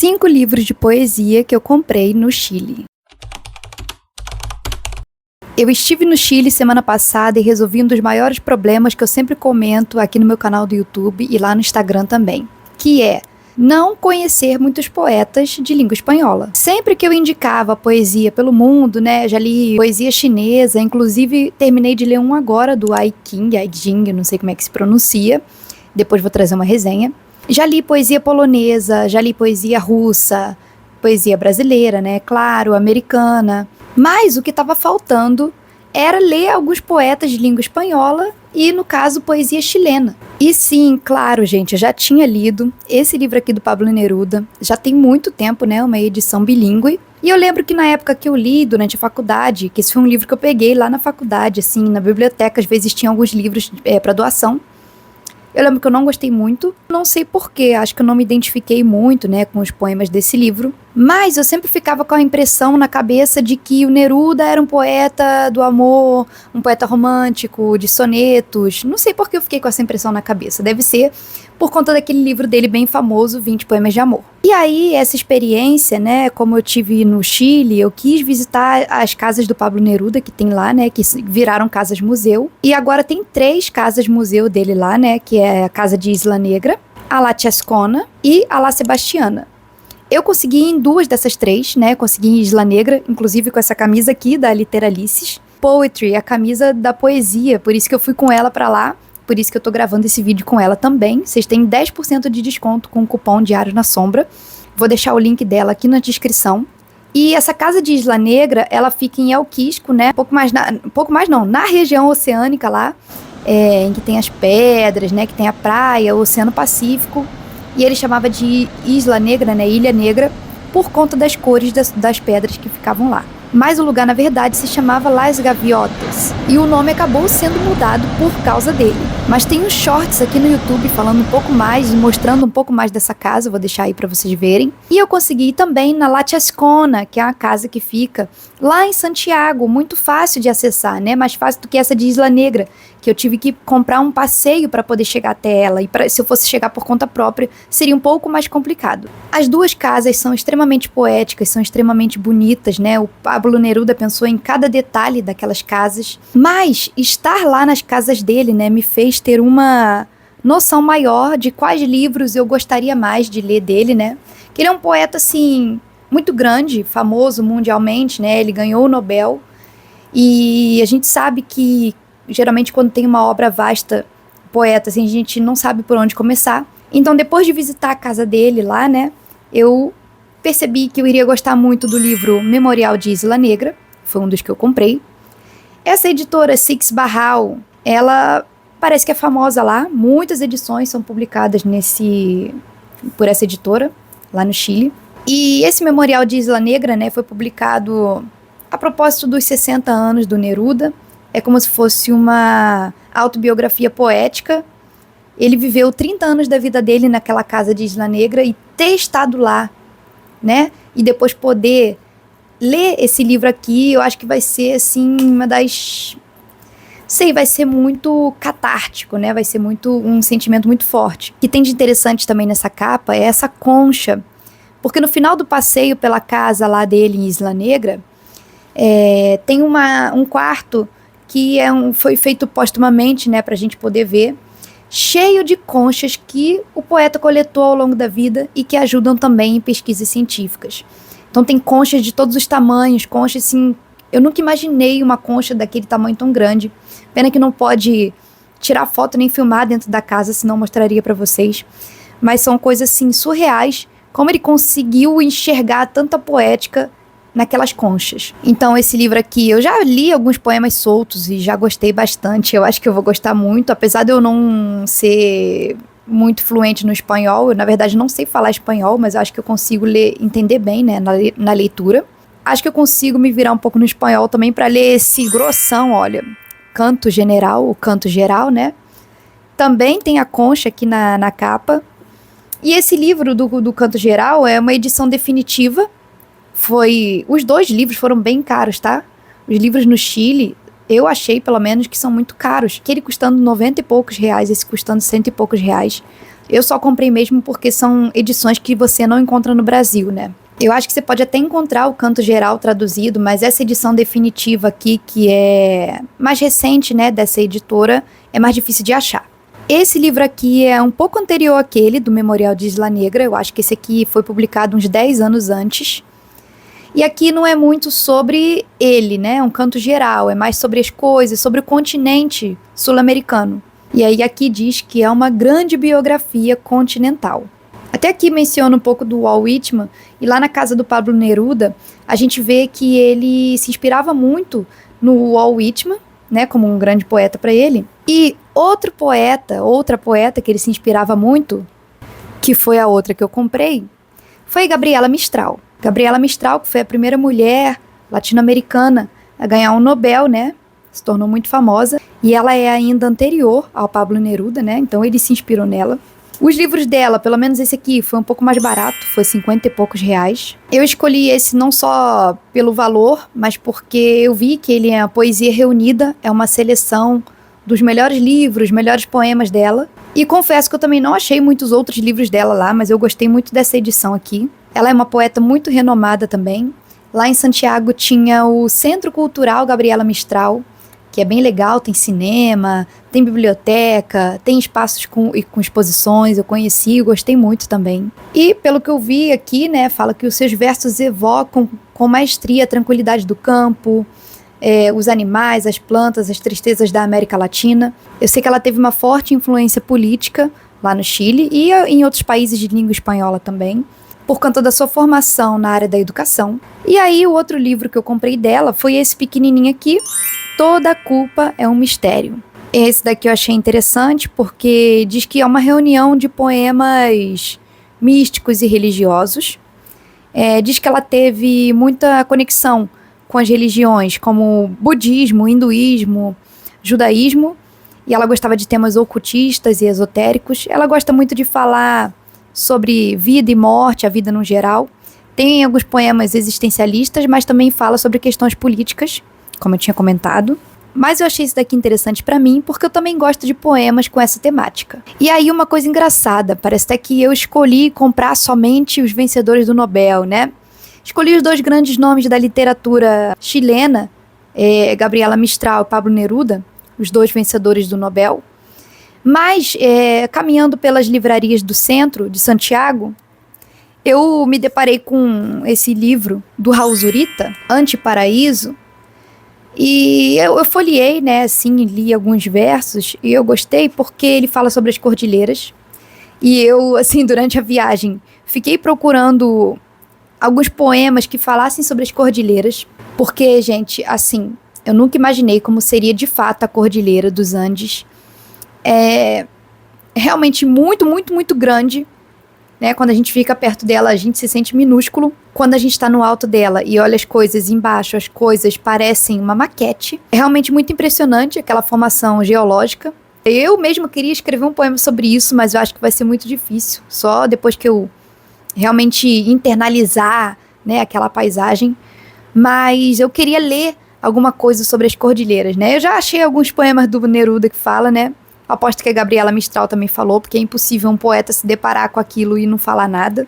5 livros de poesia que eu comprei no Chile. Eu estive no Chile semana passada e resolvi um dos maiores problemas que eu sempre comento aqui no meu canal do YouTube e lá no Instagram também, que é não conhecer muitos poetas de língua espanhola. Sempre que eu indicava poesia pelo mundo, né, já li poesia chinesa, inclusive terminei de ler um agora do Ai Jing, não sei como é que se pronuncia, depois vou trazer uma resenha. Já li poesia polonesa, já li poesia russa, poesia brasileira, né, claro, americana. Mas o que estava faltando era ler alguns poetas de língua espanhola e, no caso, poesia chilena. E sim, claro, gente, eu já tinha lido esse livro aqui do Pablo Neruda, já tem muito tempo, né, uma edição bilíngue. E eu lembro que na época que eu li, durante a faculdade, que esse foi um livro que eu peguei lá na faculdade, assim, na biblioteca, às vezes tinha alguns livros para doação. Eu lembro que eu não gostei muito, não sei porquê, acho que eu não me identifiquei muito, né, com os poemas desse livro. Mas eu sempre ficava com a impressão na cabeça de que o Neruda era um poeta do amor, um poeta romântico, de sonetos. Não sei por que eu fiquei com essa impressão na cabeça, deve ser por conta daquele livro dele bem famoso, 20 Poemas de Amor. E aí, essa experiência, né, como eu tive no Chile, eu quis visitar as casas do Pablo Neruda, que tem lá, né, que viraram casas museu. E agora tem 3 casas museu dele lá, né, que é a casa de Isla Negra, a La Chascona e a La Sebastiana. Eu consegui em 2 dessas 3, né, consegui em Isla Negra, inclusive com essa camisa aqui da Literalices Poetry, a camisa da poesia, por isso que eu fui com ela pra lá. Por isso que eu tô gravando esse vídeo com ela também. Vocês têm 10% de desconto com o cupom Diário na Sombra. Vou deixar o link dela aqui na descrição. E essa casa de Isla Negra, ela fica em El Quisco, né? Na região oceânica lá, em que tem as pedras, né? Que tem a praia, o Oceano Pacífico. E ele chamava de Isla Negra, né? Ilha Negra, por conta das cores das pedras que ficavam lá. Mas o lugar, na verdade, se chamava Las Gaviotas. E o nome acabou sendo mudado por causa dele. Mas tem uns shorts aqui no YouTube falando um pouco mais, mostrando um pouco mais dessa casa, vou deixar aí pra vocês verem. E eu consegui ir também na La Chascona, que é uma casa que fica lá em Santiago, muito fácil de acessar, né? Mais fácil do que essa de Isla Negra, que eu tive que comprar um passeio para poder chegar até ela. E se eu fosse chegar por conta própria, seria um pouco mais complicado. As 2 casas são extremamente poéticas, são extremamente bonitas, né? O Pablo Neruda pensou em cada detalhe daquelas casas. Mas estar lá nas casas dele, né, me fez ter uma noção maior de quais livros eu gostaria mais de ler dele, né? Que ele é um poeta, assim, muito grande, famoso mundialmente, né? Ele ganhou o Nobel. E a gente sabe que geralmente quando tem uma obra vasta, poeta, assim, a gente não sabe por onde começar. Então, depois de visitar a casa dele lá, né, eu percebi que eu iria gostar muito do livro Memorial de Isla Negra, foi um dos que eu comprei. Essa editora Six Barral, ela parece que é famosa lá, muitas edições são publicadas por essa editora, lá no Chile. E esse Memorial de Isla Negra, né, foi publicado a propósito dos 60 anos do Neruda. É como se fosse uma autobiografia poética. Ele viveu 30 anos da vida dele naquela casa de Isla Negra e ter estado lá, né? E depois poder ler esse livro aqui, eu acho que vai ser, assim, vai ser muito catártico, né? Vai ser um sentimento muito forte. O que tem de interessante também nessa capa é essa concha, porque no final do passeio pela casa lá dele em Isla Negra, tem um quarto que foi feito postumamente, né, pra gente poder ver, cheio de conchas que o poeta coletou ao longo da vida e que ajudam também em pesquisas científicas. Então tem conchas de todos os tamanhos, conchas assim, eu nunca imaginei uma concha daquele tamanho tão grande. Pena que não pode tirar foto nem filmar dentro da casa, senão mostraria pra vocês. Mas são coisas assim surreais, como ele conseguiu enxergar tanta poética naquelas conchas. Então esse livro aqui, eu já li alguns poemas soltos e já gostei bastante, eu acho que eu vou gostar muito, apesar de eu não ser muito fluente no espanhol, eu na verdade não sei falar espanhol, mas eu acho que eu consigo entender bem, né, na leitura. Acho que eu consigo me virar um pouco no espanhol também para ler esse grossão, olha, o canto geral, né? Também tem a concha aqui na capa. E esse livro do canto geral é uma edição definitiva. Os 2 livros foram bem caros, tá? Os livros no Chile, eu achei pelo menos que são muito caros. Aquele custando 90 e poucos reais, esse custando 100 e poucos reais. Eu só comprei mesmo porque são edições que você não encontra no Brasil, né? Eu acho que você pode até encontrar o Canto Geral traduzido, mas essa edição definitiva aqui, que é mais recente, né, dessa editora, é mais difícil de achar. Esse livro aqui é um pouco anterior àquele, do Memorial de Isla Negra. Eu acho que esse aqui foi publicado uns 10 anos antes. E aqui não é muito sobre ele, né, um canto geral, é mais sobre as coisas, sobre o continente sul-americano. E aí aqui diz que é uma grande biografia continental. Até aqui menciona um pouco do Walt Whitman, e lá na casa do Pablo Neruda, a gente vê que ele se inspirava muito no Walt Whitman, né, como um grande poeta para ele. E outra poeta que ele se inspirava muito, que foi a outra que eu comprei, foi Gabriela Mistral. Gabriela Mistral, que foi a primeira mulher latino-americana a ganhar um Nobel, né, se tornou muito famosa, e ela é ainda anterior ao Pablo Neruda, né, então ele se inspirou nela. Os livros dela, pelo menos esse aqui, foi um pouco mais barato, foi 50 e poucos reais. Eu escolhi esse não só pelo valor, mas porque eu vi que ele é a poesia reunida, é uma seleção dos melhores livros, melhores poemas dela. E confesso que eu também não achei muitos outros livros dela lá, mas eu gostei muito dessa edição aqui. Ela é uma poeta muito renomada também. Lá em Santiago tinha o Centro Cultural Gabriela Mistral, que é bem legal, tem cinema, tem biblioteca, tem espaços com exposições, eu conheci, gostei muito também. E pelo que eu vi aqui, né, fala que os seus versos evocam com maestria a tranquilidade do campo, os animais, as plantas, as tristezas da América Latina. Eu sei que ela teve uma forte influência política lá no Chile e em outros países de língua espanhola também, por conta da sua formação na área da educação. E aí o outro livro que eu comprei dela foi esse pequenininho aqui, Toda a Culpa é um Mistério. Esse daqui eu achei interessante porque diz que é uma reunião de poemas místicos e religiosos. Diz que ela teve muita conexão com as religiões como budismo, hinduísmo, judaísmo, e ela gostava de temas ocultistas e esotéricos. Ela gosta muito de falar sobre vida e morte, a vida no geral. Tem alguns poemas existencialistas, mas também fala sobre questões políticas, como eu tinha comentado. Mas eu achei isso daqui interessante pra mim, porque eu também gosto de poemas com essa temática. E aí uma coisa engraçada, parece até que eu escolhi comprar somente os vencedores do Nobel, né? Escolhi os dois grandes nomes da literatura chilena, Gabriela Mistral e Pablo Neruda, os dois vencedores do Nobel. Mas, caminhando pelas livrarias do centro de Santiago, eu me deparei com esse livro do Raul Zurita, Antiparaíso, e eu folheei, né, assim, li alguns versos, e eu gostei porque ele fala sobre as cordilheiras. E eu, assim, durante a viagem, fiquei procurando alguns poemas que falassem sobre as cordilheiras, porque, gente, assim, eu nunca imaginei como seria de fato a Cordilheira dos Andes. É realmente muito, muito, muito grande, né? Quando a gente fica perto dela, a gente se sente minúsculo. Quando a gente está no alto dela e olha as coisas embaixo, as coisas parecem uma maquete. É realmente muito impressionante aquela formação geológica. Eu mesma queria escrever um poema sobre isso, mas eu acho que vai ser muito difícil. Só depois que eu realmente internalizar, né, aquela paisagem. Mas eu queria ler alguma coisa sobre as cordilheiras, né? Eu já achei alguns poemas do Neruda que fala, né? Aposto que a Gabriela Mistral também falou, porque é impossível um poeta se deparar com aquilo e não falar nada.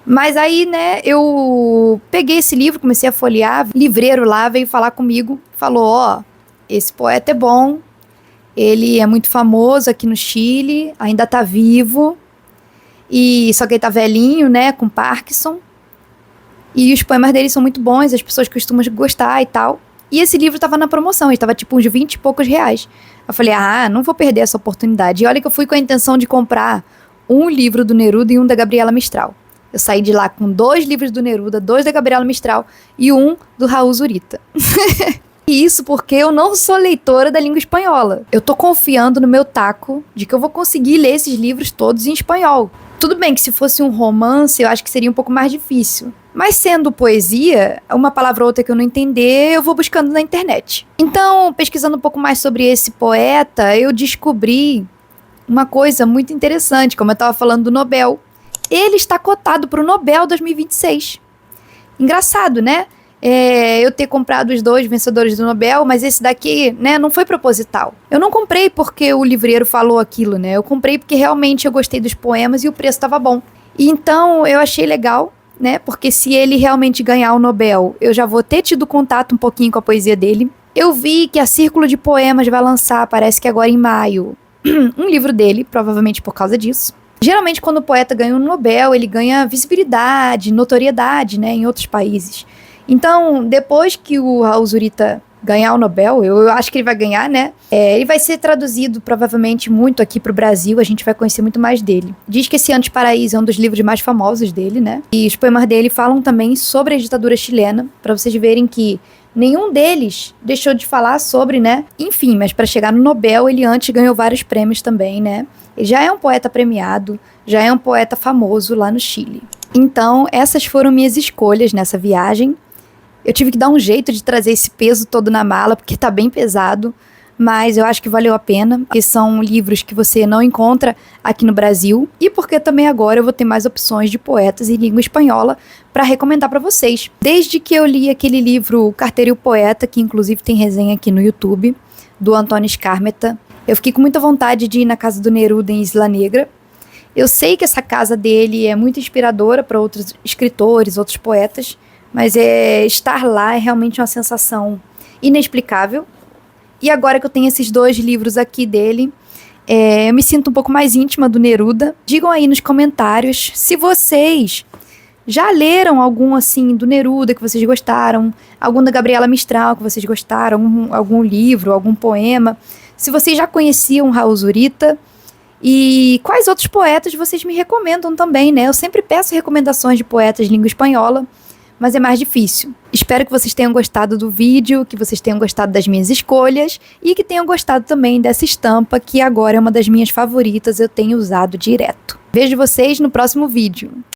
Mas aí, né, eu peguei esse livro, comecei a folhear, o livreiro lá veio falar comigo, falou, ó, esse poeta é bom, ele é muito famoso aqui no Chile, ainda tá vivo, e só que ele tá velhinho, né, com Parkinson, e os poemas dele são muito bons, as pessoas costumam gostar e tal. E esse livro tava na promoção, ele tava tipo uns 20 e poucos reais. Eu falei, não vou perder essa oportunidade. E olha que eu fui com a intenção de comprar um livro do Neruda e um da Gabriela Mistral. Eu saí de lá com 2 livros do Neruda, 2 da Gabriela Mistral e um do Raul Zurita. E isso porque eu não sou leitora da língua espanhola. Eu tô confiando no meu taco de que eu vou conseguir ler esses livros todos em espanhol. Tudo bem que se fosse um romance, eu acho que seria um pouco mais difícil. Mas sendo poesia, uma palavra ou outra que eu não entender, eu vou buscando na internet. Então, pesquisando um pouco mais sobre esse poeta, eu descobri uma coisa muito interessante, como eu estava falando do Nobel. Ele está cotado para o Nobel 2026. Engraçado, né? eu ter comprado os 2 vencedores do Nobel, mas esse daqui, né, não foi proposital. Eu não comprei porque o livreiro falou aquilo, né? Eu comprei porque realmente eu gostei dos poemas e o preço estava bom. E então eu achei legal, né? Porque se ele realmente ganhar o Nobel, eu já vou ter tido contato um pouquinho com a poesia dele. Eu vi que a Círculo de Poemas vai lançar, parece que agora em maio, um livro dele, provavelmente por causa disso. Geralmente, quando o poeta ganha um Nobel, ele ganha visibilidade, notoriedade, né, em outros países. Então, depois que o Raul Zurita ganhar o Nobel, eu acho que ele vai ganhar, né? Ele vai ser traduzido provavelmente muito aqui pro Brasil, a gente vai conhecer muito mais dele. Diz que esse Antiparaíso é um dos livros mais famosos dele, né? E os poemas dele falam também sobre a ditadura chilena, para vocês verem que nenhum deles deixou de falar sobre, né? Enfim, mas para chegar no Nobel, ele antes ganhou vários prêmios também, né? Ele já é um poeta premiado, já é um poeta famoso lá no Chile. Então, essas foram minhas escolhas nessa viagem. Eu tive que dar um jeito de trazer esse peso todo na mala, porque tá bem pesado, mas eu acho que valeu a pena, porque são livros que você não encontra aqui no Brasil, e porque também agora eu vou ter mais opções de poetas em língua espanhola para recomendar para vocês. Desde que eu li aquele livro Carteiro e o Poeta, que inclusive tem resenha aqui no YouTube, do Antônio Skármeta, eu fiquei com muita vontade de ir na casa do Neruda em Isla Negra. Eu sei que essa casa dele é muito inspiradora para outros escritores, outros poetas, mas estar lá é realmente uma sensação inexplicável. E agora que eu tenho esses 2 livros aqui dele, eu me sinto um pouco mais íntima do Neruda. Digam aí nos comentários se vocês já leram algum assim do Neruda que vocês gostaram, algum da Gabriela Mistral que vocês gostaram, algum livro, algum poema. Se vocês já conheciam Raul Zurita e quais outros poetas vocês me recomendam também, né? Eu sempre peço recomendações de poetas de língua espanhola, mas é mais difícil. Espero que vocês tenham gostado do vídeo, que vocês tenham gostado das minhas escolhas e que tenham gostado também dessa estampa, que agora é uma das minhas favoritas, eu tenho usado direto. Vejo vocês no próximo vídeo.